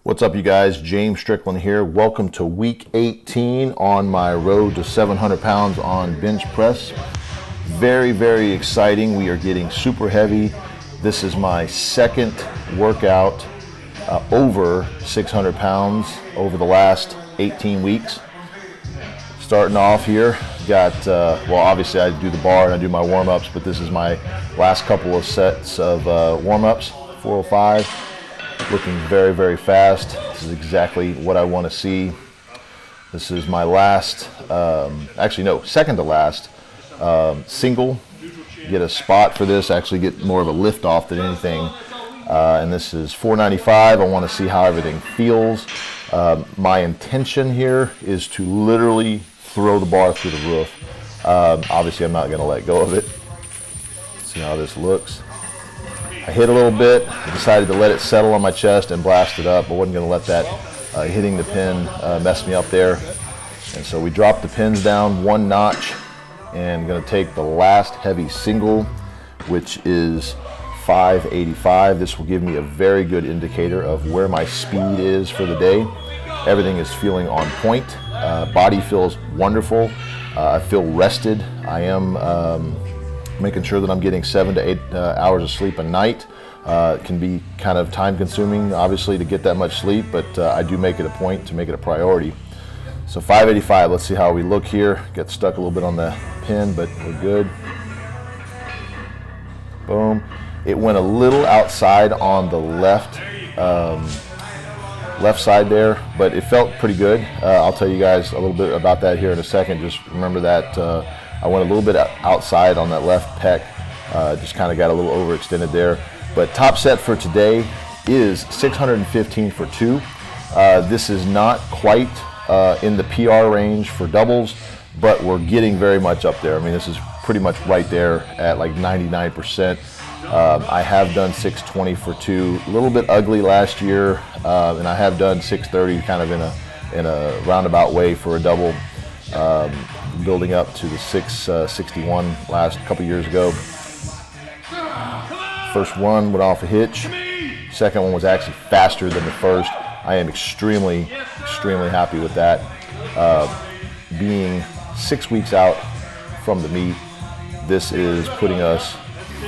What's up, you guys? James Strickland here. Welcome to week 18 on my road to 700 pounds on bench press. Very, very exciting. We are getting super heavy. This is my second workout over 600 pounds over the last 18 weeks. Starting off here, got, well, obviously I do the bar and I do my warm-ups, but this is my last couple of sets of warm-ups, 405. Looking very, very fast. This is exactly what I want to see. This is my last, actually no, second to last single. Get a spot for this, actually get more of a lift off than anything. And this is 495. I want to see how everything feels. My intention here is to literally throw the bar through the roof. Obviously I'm not going to let go of it. Let's see how this looks. I hit a little bit, I decided to let it settle on my chest and blast it up. I wasn't going to let that hitting the pin mess me up there. And so we dropped the pins down one notch and going to take the last heavy single, which is 585. This will give me a very good indicator of where my speed is for the day. Everything is feeling on point. Body feels wonderful. I feel rested. I am making sure that I'm getting 7 to 8 hours of sleep a night. It can be kind of time consuming, obviously, to get that much sleep, but I do make it a point to make it a priority. So 585, let's see how we look here. Got stuck a little bit on the pin, but we're good. Boom. It went a little outside on the left side there, but it felt pretty good. I'll tell you guys a little bit about that here in a second. Just remember that I went a little bit outside on that left pec, just kind of got a little overextended there. But top set for today is 615 for 2. This is not quite in the PR range for doubles, but we're getting very much up there. I mean, this is pretty much right there at like 99%. I have done 620 for 2, a little bit ugly last year, and I have done 630 kind of in a roundabout way for a double. Building up to the 661 last couple years ago. First one went off a hitch. Second one was actually faster than the first. I am extremely happy with that. Being 6 weeks out from the meet, this is putting us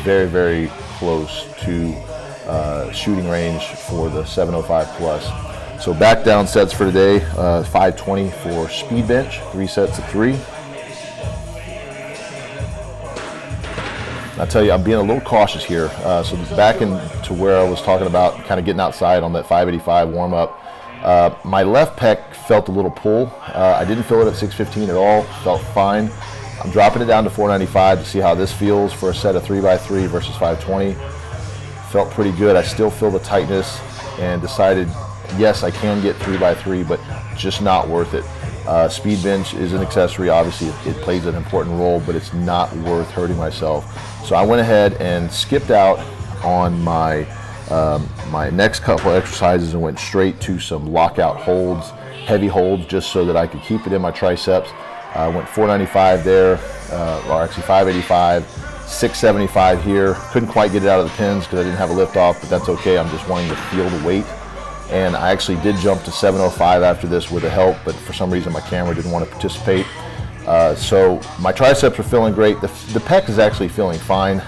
very, very close to shooting range for the 705 plus. So back down sets for today, 520 for speed bench, 3 sets of 3. I tell you, I'm being a little cautious here. So back into where I was talking about kind of getting outside on that 585 warm up. My left pec felt a little pull. I didn't feel it at 615 at all, felt fine. I'm dropping it down to 495 to see how this feels for a set of 3x3 versus 520. Felt pretty good. I still feel the tightness and decided, yes, I can get 3x3, but just not worth it. Speed bench is an accessory. Obviously, it plays an important role, but it's not worth hurting myself. So I went ahead and skipped out on my my next couple exercises and went straight to some lockout holds, heavy holds, just so that I could keep it in my triceps. I went 495 there, or actually 585, 675 here. Couldn't quite get it out of the pins because I didn't have a lift off, but that's okay. I'm just wanting to feel the weight. And I actually did jump to 705 after this with a help, but for some reason my camera didn't want to participate. So my triceps are feeling great. The pec is actually feeling fine.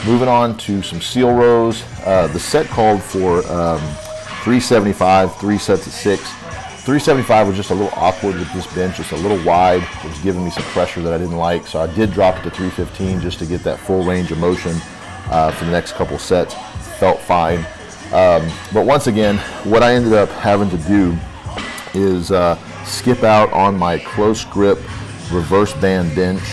Moving on to some seal rows. The set called for 375, 3 sets of 6. 375 was just a little awkward with this bench, just a little wide. It was giving me some pressure that I didn't like, so I did drop it to 315 just to get that full range of motion for the next couple sets. Felt fine. But once again, what I ended up having to do is skip out on my close grip reverse band bench,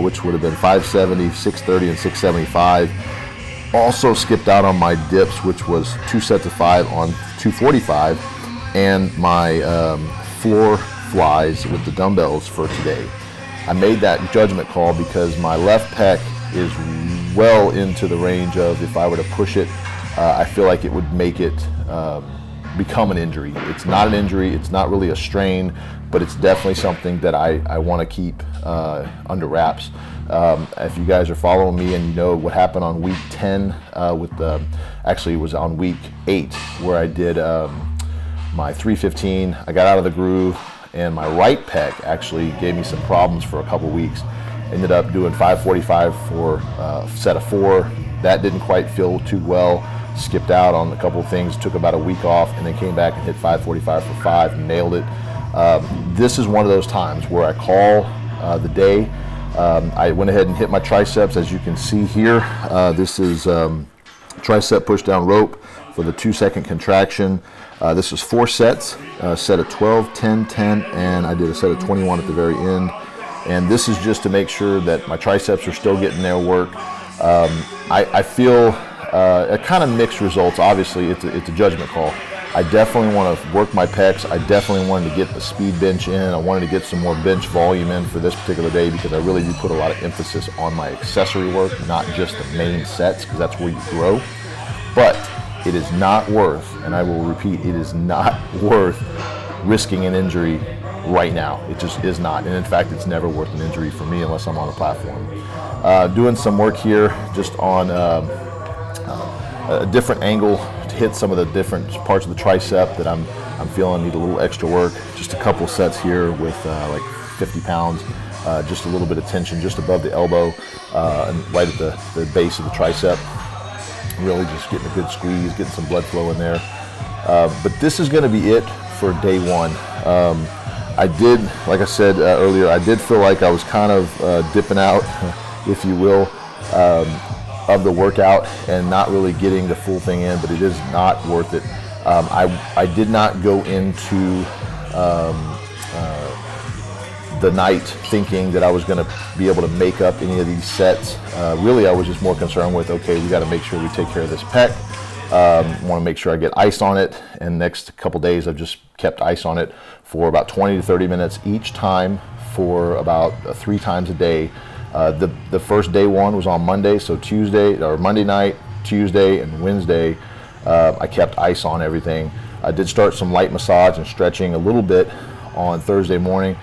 which would have been 570, 630, and 675. Also skipped out on my dips, which was 2 sets of 5 on 245, and my floor flies with the dumbbells for today. I made that judgment call because my left pec is well into the range of, if I were to push it, I feel like it would make it become an injury. It's not an injury, it's not really a strain, but it's definitely something that I want to keep under wraps. If you guys are following me and you know what happened on week 10 actually it was on week 8 where I did my 315. I got out of the groove, and my right pec actually gave me some problems for a couple weeks. Ended up doing 545 for a set of 4. That didn't quite feel too well. Skipped out on a couple of things, took about a week off, and then came back and hit 545 for 5 and nailed it. This is one of those times where I call the day. I went ahead and hit my triceps, as you can see here. This is tricep push down rope for the 2-second contraction. This was 4 sets, a set of 12, 10, 10, and I did a set of 21 at the very end. And this is just to make sure that my triceps are still getting their work. I feel kind of mixed results. Obviously, it's a judgment call. I definitely want to work my pecs. I definitely wanted to get the speed bench in. I wanted to get some more bench volume in for this particular day because I really do put a lot of emphasis on my accessory work, not just the main sets, because that's where you grow. But it is not worth, and I will repeat, it is not worth risking an injury right now. It just is not. And in fact, it's never worth an injury for me unless I'm on a platform. Doing some work here just on a different angle to hit some of the different parts of the tricep that I'm feeling need a little extra work. Just a couple sets here with like 50 pounds, just a little bit of tension just above the elbow and right at the base of the tricep. Really just getting a good squeeze, getting some blood flow in there. But this is going to be it for day 1. I did, like I said earlier, I did feel like I was kind of dipping out, if you will, of the workout and not really getting the full thing in, but it is not worth it. I did not go into the night thinking that I was going to be able to make up any of these sets. Really, I was just more concerned with, okay, we got to make sure we take care of this pec. Want to make sure I get ice on it, and next couple days I've just kept ice on it for about 20 to 30 minutes each time for about 3 times a day. The first day 1 was on Monday, so Tuesday or Monday night, Tuesday, and Wednesday I kept ice on everything. I did start some light massage and stretching a little bit on Thursday morning.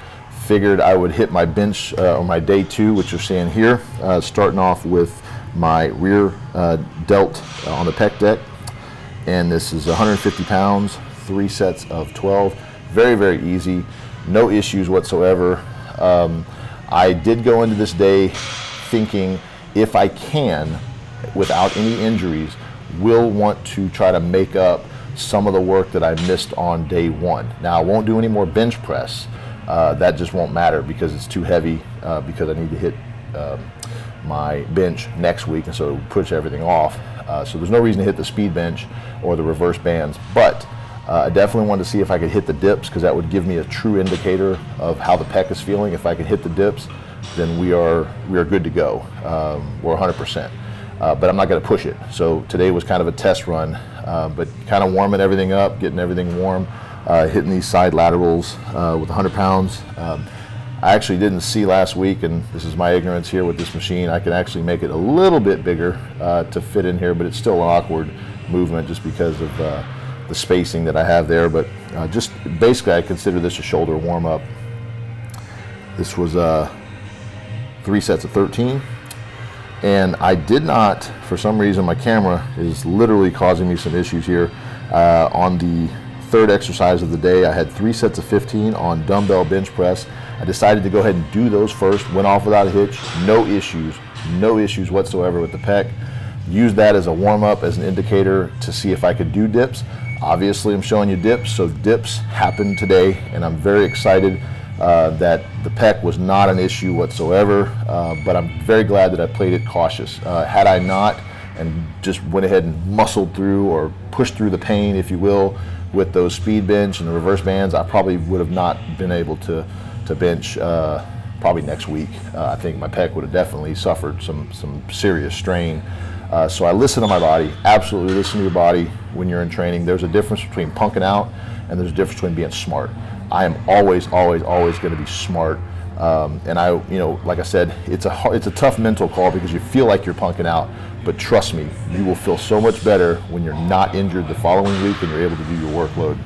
Figured I would hit my bench on my day 2, which you're seeing here, starting off with my rear delt on the pec deck. And this is 150 pounds, 3 sets of 12. Very, very easy, no issues whatsoever. I did go into this day thinking, if I can, without any injuries, will want to try to make up some of the work that I missed on day 1. Now, I won't do any more bench press. That just won't matter because it's too heavy, because I need to hit my bench next week, and so it will push everything off. So there's no reason to hit the speed bench or the reverse bands, but I definitely wanted to see if I could hit the dips, because that would give me a true indicator of how the pec is feeling. If I could hit the dips, then we are good to go. We're 100%. But I'm not going to push it. So today was kind of a test run, but kind of warming everything up, getting everything warm, hitting these side laterals with 100 pounds. I actually didn't see last week, and this is my ignorance here with this machine, I can actually make it a little bit bigger to fit in here, but it's still an awkward movement just because of the spacing that I have there. But just basically I consider this a shoulder warm-up. This was 3 sets of 13, and I did not, for some reason my camera is literally causing me some issues here. On the 3rd exercise of the day, I had 3 sets of 15 on dumbbell bench press. I decided to go ahead and do those first, went off without a hitch, no issues whatsoever with the pec. Used that as a warm-up, as an indicator to see if I could do dips. Obviously I'm showing you dips, so dips happened today, and I'm very excited that the pec was not an issue whatsoever, but I'm very glad that I played it cautious. Had I not, and just went ahead and muscled through or pushed through the pain, if you will, with those speed bench and the reverse bands, I probably would have not been able to bench probably next week. I think my pec would have definitely suffered some serious strain. So I listen to my body. Absolutely listen to your body when you're in training. There's a difference between punking out, and there's a difference between being smart. I am always going to be smart. And I, like I said, it's a tough mental call because you feel like you're punking out, but trust me, you will feel so much better when you're not injured the following week and you're able to do your workload.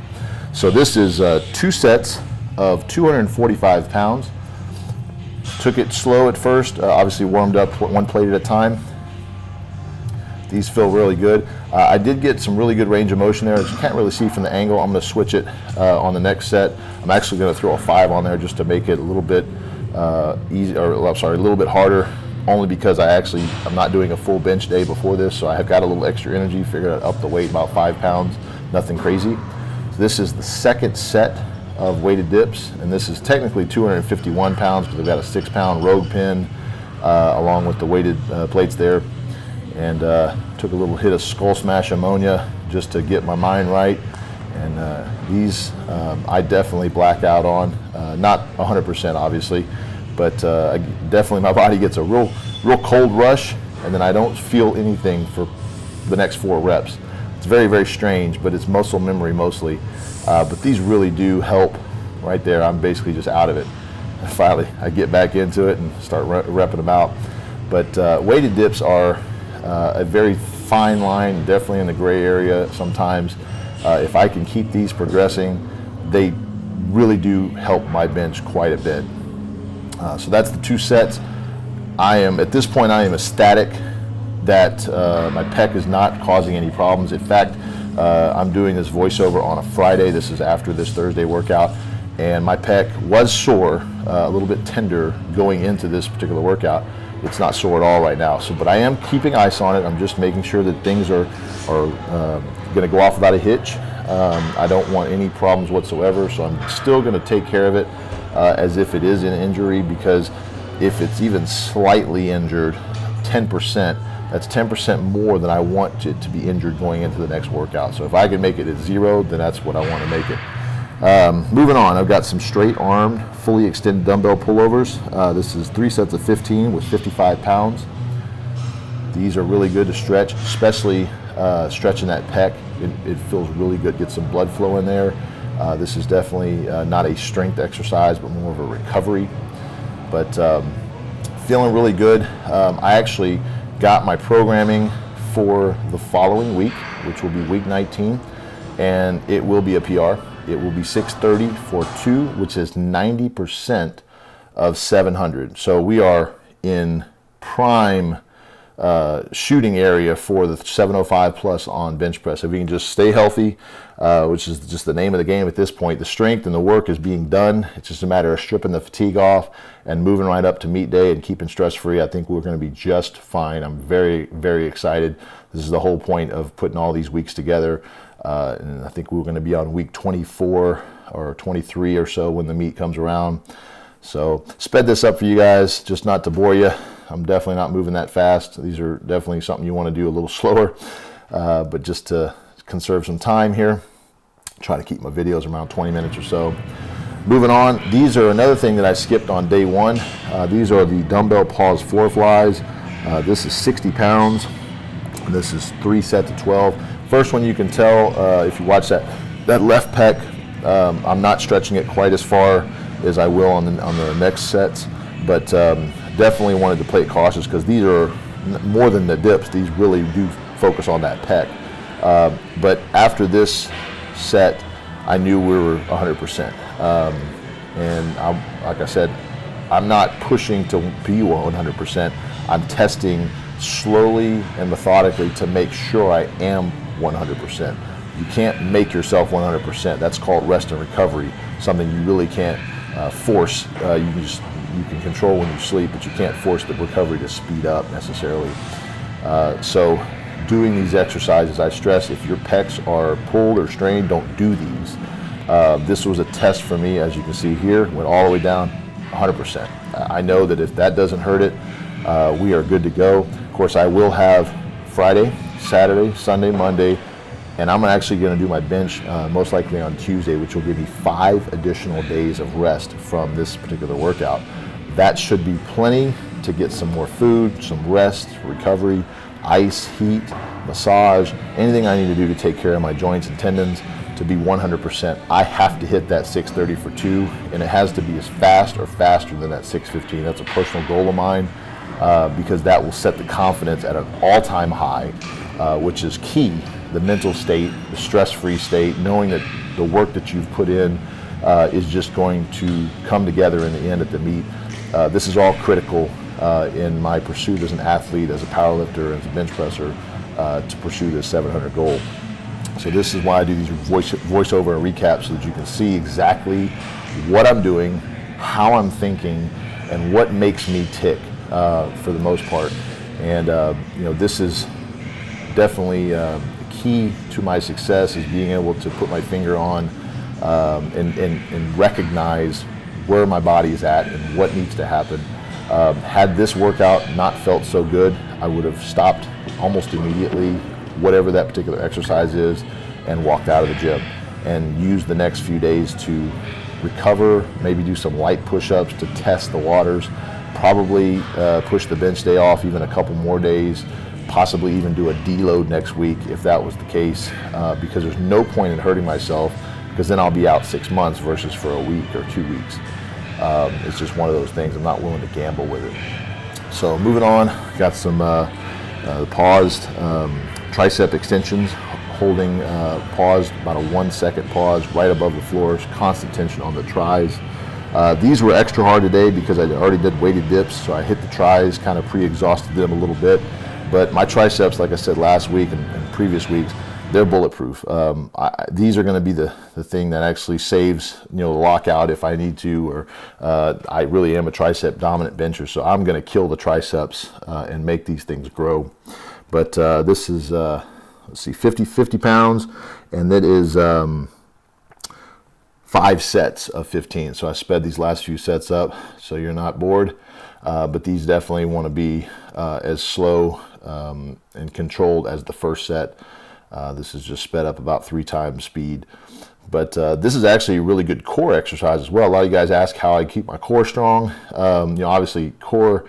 So this is 2 sets of 245 pounds. Took it slow at first, obviously warmed up 1 plate at a time. These feel really good. I did get some really good range of motion there. As you can't really see from the angle, I'm going to switch it on the next set. I'm actually going to throw a 5 on there just to make it a little bit easy, or I'm sorry, a little bit harder, only because I'm not doing a full bench day before this, so I have got a little extra energy, figured I'd up the weight about 5 pounds, nothing crazy. So this is the second set of weighted dips, and this is technically 251 pounds because I've got a 6-pound rogue pin along with the weighted plates there, and took a little hit of skull smash ammonia just to get my mind right. And these I definitely black out on, not 100% obviously, but definitely my body gets a real cold rush, and then I don't feel anything for the next 4 reps. It's very, very strange, but it's muscle memory mostly. But these really do help right there. I'm basically just out of it. Finally, I get back into it and start repping them out. But weighted dips are a very fine line, definitely in the gray area sometimes. If I can keep these progressing, they really do help my bench quite a bit. So that's the 2 sets. At this point, I am ecstatic that my pec is not causing any problems. In fact, I'm doing this voiceover on a Friday. This is after this Thursday workout, and my pec was sore, a little bit tender going into this particular workout. It's not sore at all right now. But I am keeping ice on it. I'm just making sure that things are going to go off without a hitch. I don't want any problems whatsoever, so I'm still going to take care of it as if it is an injury, because if it's even slightly injured, 10%, that's 10% more than I want it to be injured going into the next workout. So if I can make it at 0, then that's what I want to make it. Moving on, I've got some straight armed, fully extended dumbbell pullovers. This is 3 sets of 15 with 55 pounds. These are really good to stretch, especially stretching that pec. It feels really good, get some blood flow in there. This is definitely not a strength exercise, but more of a recovery. But feeling really good. I actually got my programming for the following week, which will be week 19, and it will be a PR. It will be 630 for 2, which is 90% of 700. So we are in prime shooting area for the 705 plus on bench press. If we can just stay healthy, which is just the name of the game at this point, the strength and the work is being done. It's just a matter of stripping the fatigue off and moving right up to meet day and keeping stress free. I think we're going to be just fine. I'm very, very excited. This is the whole point of putting all these weeks together. And I think we're going to be on week 24 or 23 or so when the meet comes around. So sped this up for you guys, just not to bore you. I'm definitely not moving that fast. These are definitely something you want to do a little slower, but just to conserve some time here, try to keep my videos around 20 minutes or so. Moving on, these are another thing that I skipped on day 1. These are the dumbbell pause floor flies. This is 60 pounds. This is 3 sets of 12. First one, you can tell if you watch that left pec, I'm not stretching it quite as far as I will on the next sets, but definitely wanted to play it cautious because these are more than the dips. These really do focus on that pec. But after this set, I knew we were 100%. And like I said, I'm not pushing to be 100%. I'm testing slowly and methodically to make sure I am 100%. You can't make yourself 100%. That's called rest and recovery, something you really can't force. You can control when you sleep, but you can't force the recovery to speed up necessarily. So doing these exercises, I stress, if your pecs are pulled or strained, don't do these. This was a test for me, as you can see here, went all the way down 100%. I know that if that doesn't hurt it, we are good to go. Of course, I will have Friday, Saturday, Sunday, Monday, and I'm actually going to do my bench most likely on Tuesday, which will give me 5 additional days of rest from this particular workout. That should be plenty to get some more food, some rest, recovery, ice, heat, massage, anything I need to do to take care of my joints and tendons to be 100%. I have to hit that 630 for 2, and it has to be as fast or faster than that 615. That's a personal goal of mine because that will set the confidence at an all-time high, which is key. The mental state, the stress-free state, knowing that the work that you've put in is just going to come together in the end at the meet. This is all critical in my pursuit as an athlete, as a powerlifter, as a bench presser. to pursue this 700 goal. So this is why I do these voiceover and recaps, so that you can see exactly what I'm doing, how I'm thinking, and what makes me tick for the most part. And you know, this is definitely key to my success, is being able to put my finger on and recognize where my body is at and what needs to happen. Had this workout not felt so good, I would have stopped almost immediately, whatever that particular exercise is, and walked out of the gym and used the next few days to recover, maybe do some light push-ups to test the waters, probably push the bench day off even a couple more days, possibly even do a deload next week if that was the case, because there's no point in hurting myself, because then I'll be out 6 months versus for a week or 2 weeks. It's just one of those things. I'm not willing to gamble with it. So moving on, got some paused tricep extensions, holding paused, about a 1 second pause right above the floor, constant tension on the tris. These were extra hard today because I already did weighted dips, so I hit the tris, kind of pre-exhausted them a little bit. But my triceps, like I said last week and previous weeks, they're bulletproof. These are going to be the thing that actually saves, you know, the lockout if I need to, or I really am a tricep dominant bencher, so I'm going to kill the triceps and make these things grow. But this is, let's see, 50 pounds, and that is 5 sets of 15. So I sped these last few sets up so you're not bored, but these definitely want to be as slow and controlled as the first set. This is just sped up about 3 times speed. But this is actually a really good core exercise as well. A lot of you guys ask how I keep my core strong. You know, obviously core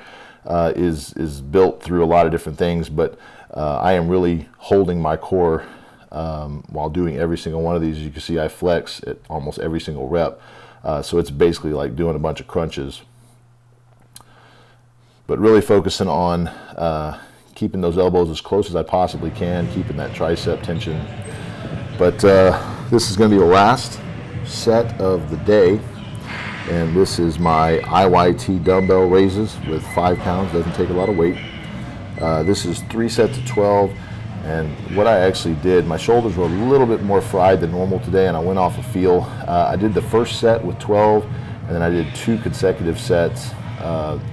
is built through a lot of different things, but I am really holding my core while doing every single one of these. As you can see, I flex at almost every single rep. So it's basically like doing a bunch of crunches. But really focusing on keeping those elbows as close as I possibly can, keeping that tricep tension. But this is going to be the last set of the day, and this is my IYT dumbbell raises with 5 pounds. Doesn't take a lot of weight. This is 3 sets of 12, and what I actually did, my shoulders were a little bit more fried than normal today, and I went off a feel. I did the first set with 12, and then I did 2 consecutive sets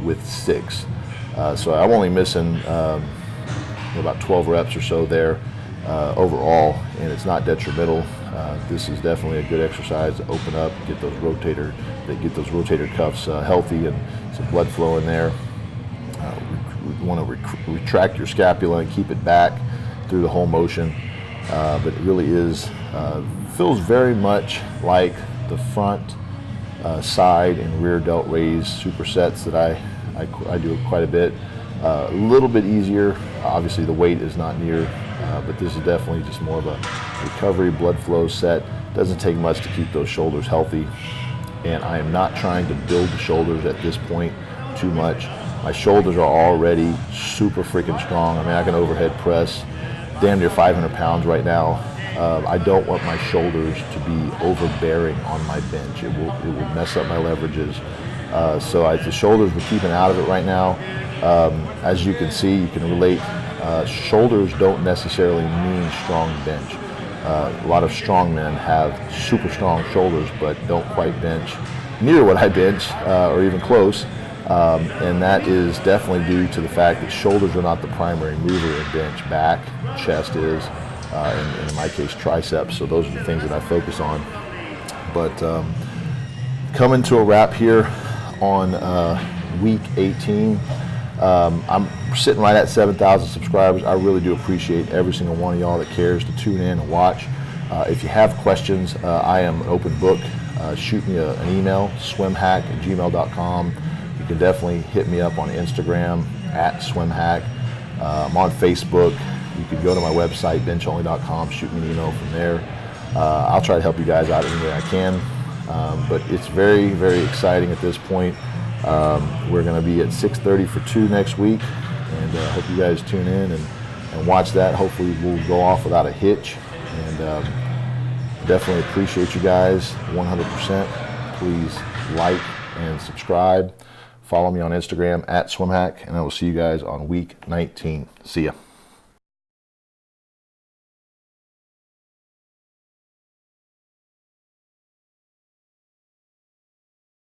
with 6. So I'm only missing about 12 reps or so there overall, and it's not detrimental. This is definitely a good exercise to open up, get those rotator cuffs healthy and some blood flow in there. You want to retract your scapula and keep it back through the whole motion, but it really is feels very much like the front, side, and rear delt raise supersets that I do quite a bit. A little bit easier. Obviously the weight is not near, but this is definitely just more of a recovery blood flow set. Doesn't take much to keep those shoulders healthy, and I am not trying to build the shoulders at this point too much. My shoulders are already super freaking strong. I mean, I can overhead press damn near 500 pounds right now. I don't want my shoulders to be overbearing on my bench. It will mess up my leverages. So the shoulders, we're keeping out of it right now. As you can see, you can relate. Shoulders don't necessarily mean strong bench. A lot of strong men have super strong shoulders, but don't quite bench near what I bench, or even close. And that is definitely due to the fact that shoulders are not the primary mover in bench. Back, chest is, and in my case, triceps. So those are the things that I focus on. But coming to a wrap here on week 18. I'm sitting right at 7,000 subscribers. I really do appreciate every single one of y'all that cares to tune in and watch. If you have questions, I am an open book. Shoot me an email, swimhack@gmail.com. You can definitely hit me up on Instagram @swimhack. I'm on Facebook. You can go to my website, bencholnly.com, shoot me an email from there. I'll try to help you guys out any way I can. But it's very, very exciting at this point. We're going to be at 6:30 for 2 next week, and I hope you guys tune in and watch that. Hopefully we'll go off without a hitch, and definitely appreciate you guys 100%. Please like and subscribe. Follow me on Instagram @swimhack, and I will see you guys on week 19. See ya.